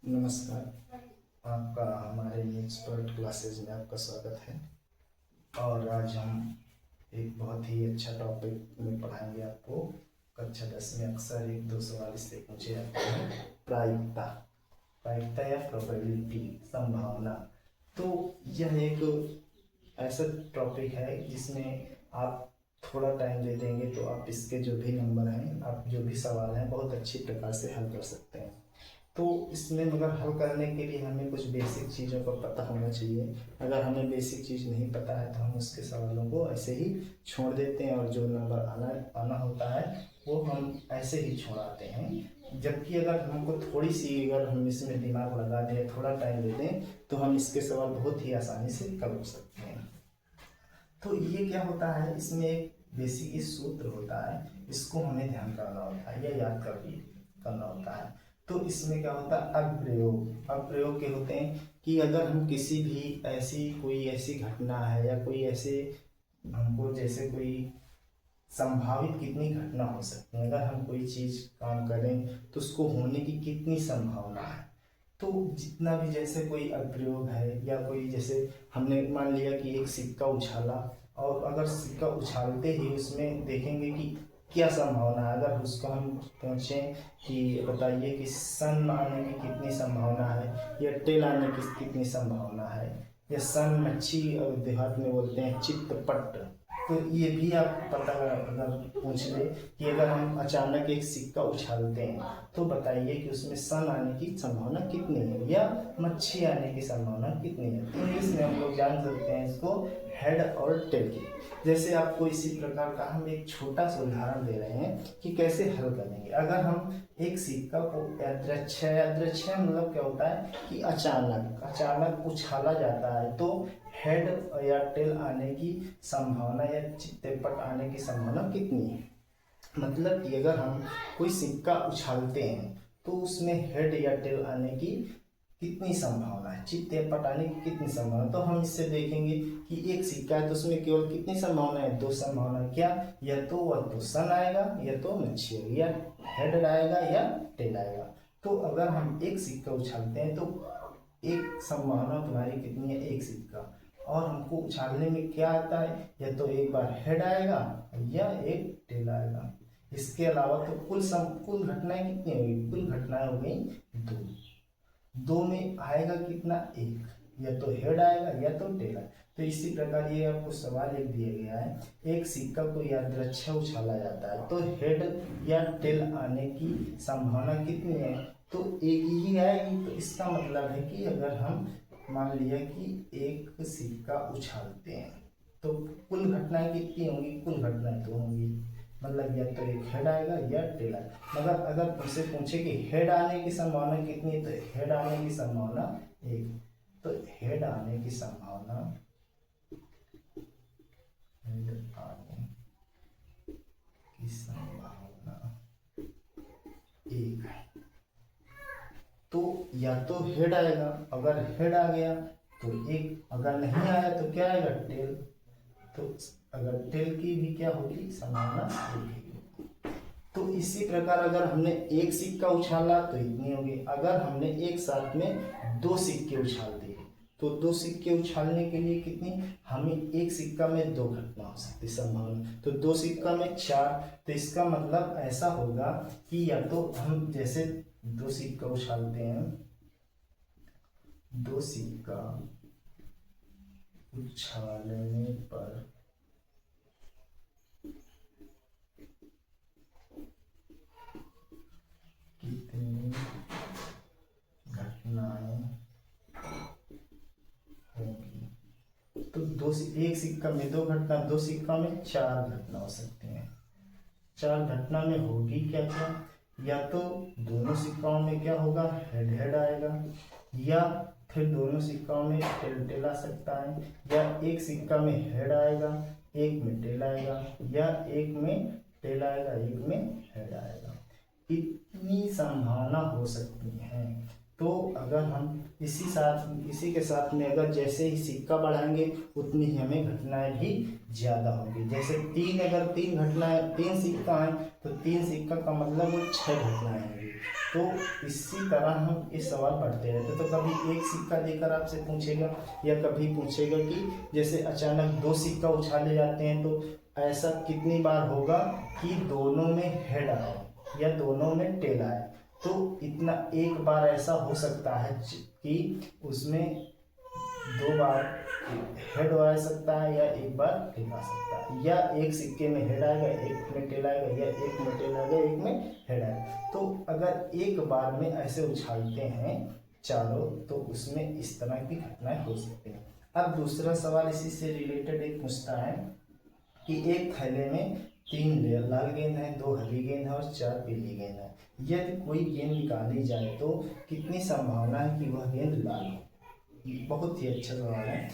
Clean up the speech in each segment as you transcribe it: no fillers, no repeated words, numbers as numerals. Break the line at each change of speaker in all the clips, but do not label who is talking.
नमस्कार। आपका हमारे एक्सपर्ट क्लासेस में आपका स्वागत है। और आज हम एक बहुत ही अच्छा टॉपिक में पढ़ाएंगे आपको। कक्षा 10 में अक्सर 1-2 सवाल इससे पूछे जाते हैं। प्रायिकता प्रायिकता या प्रोबेबिलिटी, संभावना। तो यह एक ऐसा टॉपिक है जिसमें आप थोड़ा टाइम दे देंगे तो आप इसके जो भी नंबर हैं, आप जो भी सवाल हैं, बहुत अच्छी प्रकार से हल कर सकते हैं। तो इसमें मगर हल करने के लिए हमें कुछ बेसिक चीज़ों का पता होना चाहिए। अगर हमें बेसिक चीज़ नहीं पता है तो हम उसके सवालों को ऐसे ही छोड़ देते हैं और जो नंबर आना होता है वो हम ऐसे ही छोड़ाते हैं। जबकि अगर हमको थोड़ी सी अगर हम इसमें दिमाग लगा दें, थोड़ा टाइम दे दें, तो हम इसके सवाल बहुत ही आसानी से कर सकते हैं। तो ये क्या होता है, इसमें एक बेसिक सूत्र होता है, इसको हमें ध्यान करना होता है या याद करना होता है। तो इसमें क्या होता है, अप्रयोग के होते हैं कि अगर हम किसी भी कोई ऐसी घटना है या कोई ऐसे हमको जैसे कोई संभावित कितनी घटना हो सकती है, अगर हम कोई चीज काम करें तो उसको होने की कितनी संभावना है। तो जितना भी जैसे कोई अप्रयोग है या कोई जैसे हमने मान लिया कि एक सिक्का उछाला, और अगर सिक्का उछालते ही उसमें देखेंगे कि क्या संभावना है। अगर उसको हम पूछें कि बताइए कि सन आने की कितनी संभावना है या टेल आने की कितनी संभावना है, या सन मच्छी देहात में बोलते हैं चित्तपट। तो ये भी आप पता अगर पूछ ले कि अगर हम अचानक एक सिक्का उछालते हैं तो बताइए कि उसमें सन आने की संभावना कितनी है या मच्छी आने की संभावना कितनी है। इंग्लिश में हम लोग जान सकते हैं इसको हेड और टेल की। जैसे आपको इसी प्रकार का हम एक छोटा सा उदाहरण दे रहे हैं कि कैसे हल करेंगे। अगर हम एक सिक्का को यादृच्छिक मतलब क्या होता है कि अचानक उछाला जाता है तो हेड या टेल आने की संभावना या चित्तेपट आने की संभावना कितनी है। मतलब कि अगर हम कोई सिक्का उछालते हैं तो उसमें हेड या टेल आने की कितनी संभावना है, चित्तेपट आने की कितनी संभावना। तो हम इससे देखेंगे कि एक सिक्का है तो उसमें केवल कितनी संभावना है, 2 संभावना। क्या, या तो वह तो सन आएगा या तो मच्छी आएगी, या हेड आएगा या टेल आएगा। तो अगर हम एक सिक्का उछालते हैं तो एक संभावना तुम्हारी कितनी है, एक सिक्का। और हमको उछालने में क्या आता है, या तो एक बार हेड आएगा या एक टेल आएगा। इसके अलावा तो कुल घटनाएं कितनी हो गई, कुल घटनाएं हो गई 2। 2 में आएगा कितना, एक, या तो हेड आएगा या तो टेल आएगा। तो इसी प्रकार ये आपको सवाल एक दिया गया है, एक सिक्का को यादृच्छिक उछाला जाता है तो हेड या टेल आने की संभावना कितनी है, तो एक ही आएगी। तो इसका मतलब है कि अगर हम मान लिया कि एक सिक्का उछालते हैं तो कुल घटनाएं कितनी होंगी, कुल घटनाएं 2 होंगी। मतलब या तो एक हेड आएगा या टेल आएगा। मगर अगर तुमसे पूछे कि हेड आने की संभावना कितनी है, तो हेड आने की संभावना 1। तो हेड आने की संभावना, हेड आने की संभावना 1 है। तो या तो हेड आएगा, अगर हेड आ गया तो 1, अगर नहीं आया तो क्या आएगा, टेल। तो अगर टेल की भी क्या होगी, संभावना 1 है। तो इसी प्रकार अगर हमने एक सिक्का उछाला तो इतनी होगी। अगर हमने एक साथ में 2 सिक्के उछाल दिए तो 2 सिक्के उछालने के लिए कितनी, हमें एक सिक्का में 2 घटना हो सकती संभावना, तो 2 सिक्का में 4। तो इसका मतलब ऐसा होगा कि या तो हम जैसे 2 सिक्का उछालते हैं, 2 सिक्का उछालने पर कितनी घटनाएं होंगी। तो एक सिक्का में 2 घटना, 2 सिक्का में 4 घटना हो सकती हैं। 4 घटना में होगी क्या क्या, या तो दोनों सिक्काओं में क्या होगा, हेड आएगा, या फिर दोनों सिक्काओं में टेल आ सकता है, या एक सिक्का में हेड आएगा, एक में टेल आएगा, या एक में टेल आएगा, एक में हेड आएगा। इतनी संभावना हो सकती है। तो अगर हम इसी के साथ में अगर जैसे ही सिक्का बढ़ाएंगे उतनी ही हमें घटनाएं भी ज़्यादा होगी। जैसे तीन, अगर तीन घटनाएं, तीन सिक्का है तो तीन सिक्का का मतलब वो 6 घटनाएं होंगी। तो इसी तरह हम इस सवाल पढ़ते रहते, तो कभी एक सिक्का देकर आपसे पूछेगा, या कभी पूछेगा कि जैसे अचानक दो सिक्का उछाले जाते हैं तो ऐसा कितनी बार होगा कि दोनों में हेड आए या दोनों में टेल आए। तो इतना एक बार ऐसा हो सकता है कि उसमें दो बार हेड आ सकता है या एक बार टेल आ सकता है, या एक सिक्के में हेड आएगा एक में टेल आएगा, या एक में टेल आएगा एक में हेड आएगा। तो अगर एक बार में ऐसे उछालते हैं चारों तो उसमें इस तरह की घटनाएं हो सकती हैं। अब दूसरा सवाल इसी से रिलेटेड एक पूछता है कि एक थैले में 3 लाल गेंद है, 2 हरी गेंद है और 4 पीली गेंद है। यदि कोई गेंद निकाली जाए तो कितनी संभावना है कि वह गेंद लाल हो। बहुत ही अच्छा सवाल है,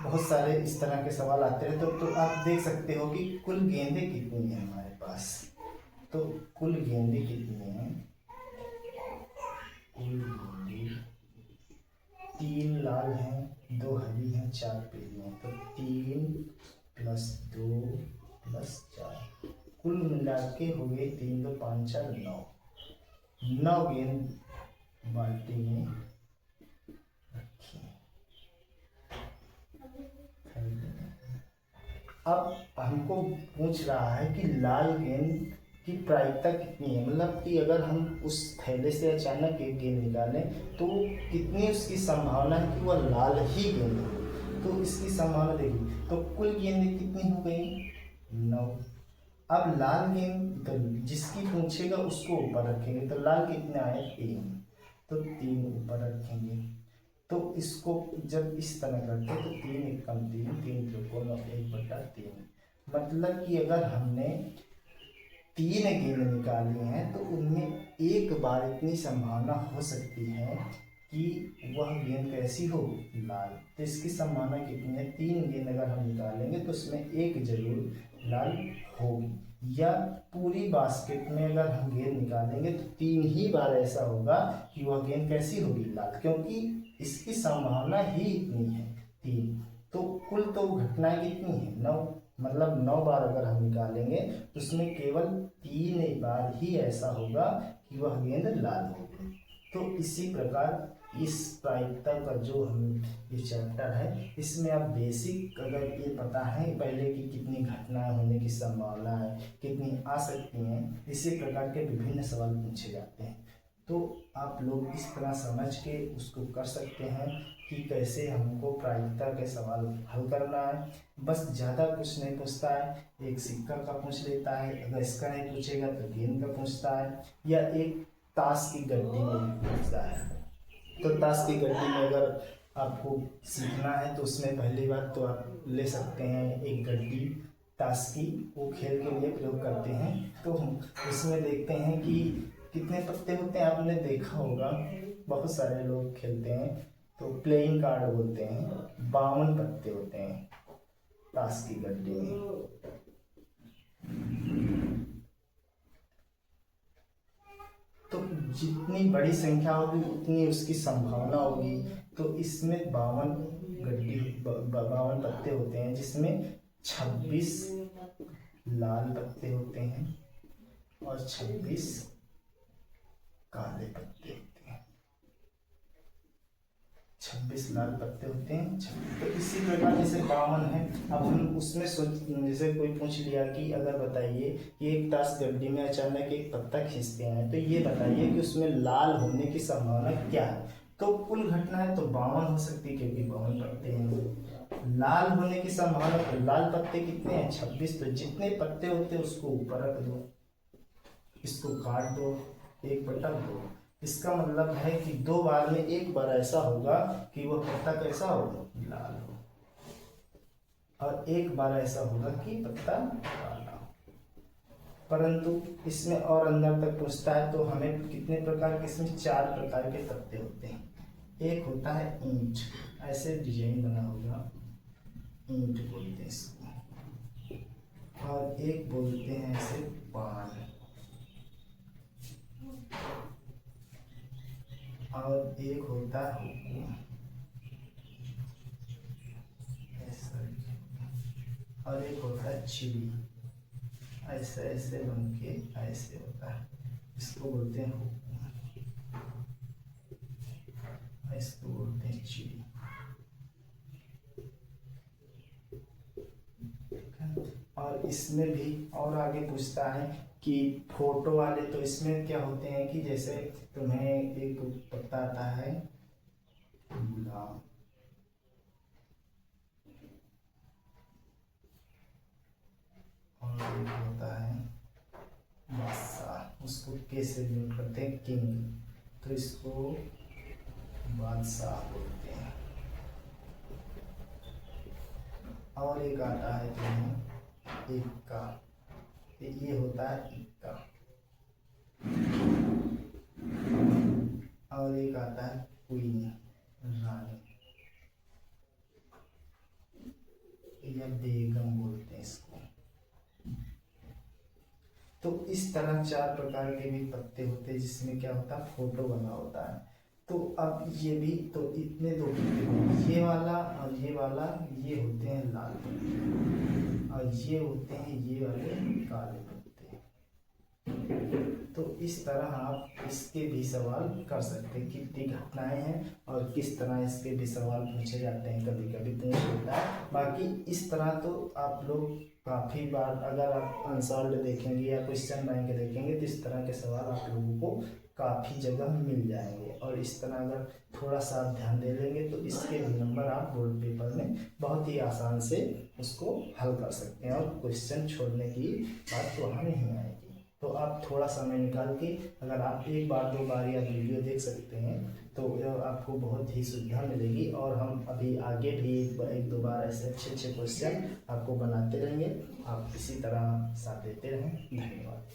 बहुत सारे इस तरह के सवाल आते हैं। तो आप देख सकते हो कि कुल गेंदें कितनी हैं हमारे पास। तो कुल गेंदें कितनी हैं, कुल गेंदें 3 लाल हैं, 2 हरी हैं, 4 पीली हैं। तो 3 + 2 + 4 कुल मिला के हो गए 3 2 5 4 9। 9 गेंद बाल्टी में रखी। अब हमको पूछ रहा है कि लाल गेंद की प्रायिकता कितनी है, मतलब कि अगर हम उस थैले से अचानक एक गेंद निकालें तो कितनी उसकी संभावना है कि वह लाल ही गेंद हो। तो इसकी संभावना देखिए, तो कुल गेंदें कितनी हो गई 9। अब लाल गेंद तो जिसकी पूछेगा उसको ऊपर रखेंगे, तो लाल कितने आए 3, तो 3 ऊपर रखेंगे। तो इसको जब इस तरह करते तो 3 एकम 3, 3 चौकों 1/3। मतलब कि अगर हमने 3 गेंद निकाली हैं तो उनमें एक बार इतनी संभावना हो सकती है कि वह गेंद कैसी हो लाल। तो इसकी संभावना कितनी है, 3 गेंद अगर हम निकालेंगे तो उसमें एक जरूर लाल होगी। या पूरी बास्केट में अगर हम गेंद निकालेंगे तो 3 ही बार ऐसा होगा कि वह गेंद कैसी होगी लाल, क्योंकि इसकी संभावना ही इतनी है 3। तो कुल तो घटनाएं कितनी है 9, मतलब 9 बार अगर हम निकालेंगे तो उसमें केवल 3 बार ही ऐसा होगा कि वह गेंद लाल होगी। तो इसी प्रकार इस प्रायिकता का जो हम ये चैप्टर है इसमें आप बेसिक अगर ये पता है पहले कि कितनी घटनाएं होने की संभावना है, कितनी आ सकती हैं, इसी प्रकार के विभिन्न सवाल पूछे जाते हैं। तो आप लोग इस तरह समझ के उसको कर सकते हैं कि कैसे हमको प्रायिकता के सवाल हल करना है। बस ज़्यादा कुछ नहीं पूछता है, एक सिक्का का पूछ लेता है, अगर इसका नहीं पूछेगा तो गेंद का पूछता है, या एक ताश की गड्डी में पूछता है। तो ताश की गड्डी में अगर आपको सीखना है तो उसमें पहली बात तो आप ले सकते हैं एक गड्डी ताश की, वो खेल के लिए प्रयोग करते हैं। तो उसमें देखते हैं कि कितने पत्ते होते हैं, आपने देखा होगा बहुत सारे लोग खेलते हैं तो प्लेइंग कार्ड बोलते हैं, 52 पत्ते होते हैं ताश की गड्डी में। तो जितनी बड़ी संख्या होगी उतनी उसकी संभावना होगी। तो इसमें 52 पत्ते होते हैं, जिसमें 26 लाल पत्ते होते हैं और 26 काले पत्ते होते हैं। 26 लाल पत्ते होते हैं। तो इसी प्रकार जैसे 52 है, अब हम उसमें जैसे कोई पूछ लिया कि अगर बताइए कि एक ताश गड्डी में अचानक एक पत्ता खींचते हैं तो ये बताइए कि उसमें लाल होने की संभावना क्या है। तो कुल घटना है तो 52 हो सकती है क्योंकि 52 पत्ते हैं। लाल होने की संभावना, तो लाल पत्ते कितने हैं 26, तो जितने पत्ते होते हैं उसको ऊपर रख दो, इसको काट दो 1/2। इसका मतलब है कि 2 बार में एक बार ऐसा होगा कि वह पत्ता कैसा हो लाल हो, और एक बार ऐसा होगा कि पत्ता काला हो। परंतु इसमें और अंदर तक पूछता है तो हमें कितने प्रकार के, इसमें 4 प्रकार के पत्ते होते हैं। एक होता है ईंट, ऐसे डिजाइन बना होगा, ईंट बोलते हैं इसको। और एक बोलते हैं ऐसे पान, और एक होता है हुक्म। और एक होता है चिड़ी, ऐसे ऐसे बन के ऐसे होता है, इसको बोलते हैं हुक्म, इसको बोलते हैं चिड़ी। और इसमें भी और आगे पूछता है कि फोटो वाले, तो इसमें क्या होते हैं कि जैसे तुम्हें एक पता आता है गुलाम, और एक होता है बादशाह, उसको कैसे नोट करते हैं किंग, तो इसको बादशाह बोलते हैं। और एक आता है तुम्हें इक्का, ये होता है इक्का। और एक आता है क्वीन, रानी, या बेगम बोलते हैं इसको। तो इस तरह 4 प्रकार के भी पत्ते होते हैं जिसमें क्या होता है, फोटो बना होता है। तो अब ये भी, तो इतने 2 पत्ते, ये वाला और ये वाला, ये होते हैं लाल पत्ते, और ये होते हैं ये वाले काले पत्ते। तो इस तरह आप इसके भी सवाल कर सकते हैं, कितनी घटनाएं हैं और किस तरह इसके भी सवाल पूछे जाते हैं, कभी कभी पूछ लेता है। बाकी इस तरह तो आप लोग काफ़ी बार अगर आप अनसॉल्व्ड देखेंगे या क्वेश्चन बैंक देखेंगे तो इस तरह के सवाल आप लोगों को काफ़ी जगह मिल जाएंगे। और इस तरह अगर थोड़ा सा आप ध्यान दे लेंगे तो इसके भी नंबर आप बोर्ड पेपर में बहुत ही आसान से उसको हल कर सकते हैं, और क्वेश्चन छोड़ने की बात तो वहाँ नहीं आएगी। तो आप थोड़ा समय निकाल के अगर आप 1 बार 2 बार या वीडियो देख सकते हैं तो आपको बहुत ही सुविधा मिलेगी। और हम अभी आगे भी 1-2 बार ऐसे अच्छे क्वेश्चन आपको बनाते रहेंगे। आप इसी तरह साथ देते रहें। धन्यवाद।